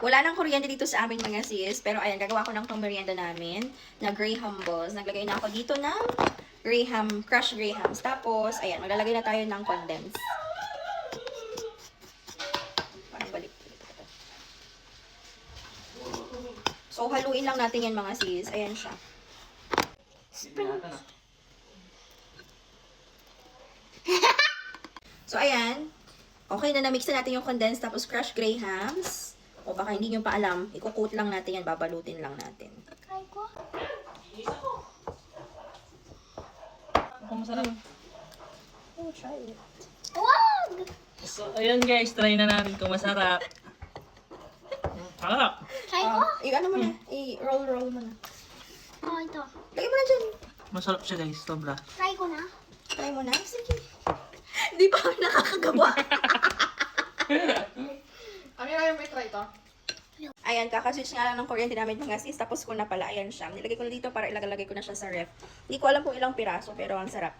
Wala nang kuryente dito sa amin mga sis, pero ayan, gagawa ko ng pang-merienda namin na Graham balls. Naglagay na ako dito ng crushed Grahams. Tapos, ayan, maglalagay na tayo ng condensed. Parang balik. So, haluin lang natin yan mga sis. Ayan siya. So, ayan. Okay na na-mix na natin yung condensed tapos crushed Grahams. O baka hindi nyo pa alam, ikukoat lang natin yan, babalutin lang natin. Try ko. Kung masarap. Oh, try it. Wag! So, ayun guys, try na natin kung masarap. Masarap. Try ko. I-ano mo na, i-roll mo na. Oh, ito. Lagay mo na dyan. Masarap siya guys, sobra. Try ko na. Try mo na. Sige. Hindi pa kami nakakagawa. Ano yung may try to? Ayan, kakaswitch nga lang ng kuryente namin mga sis. Tapos ko na pala, ayan siya. Nilagay ko na dito para ilalagay ko na siya sa ref. Hindi ko alam kung ilang piraso, pero ang sarap.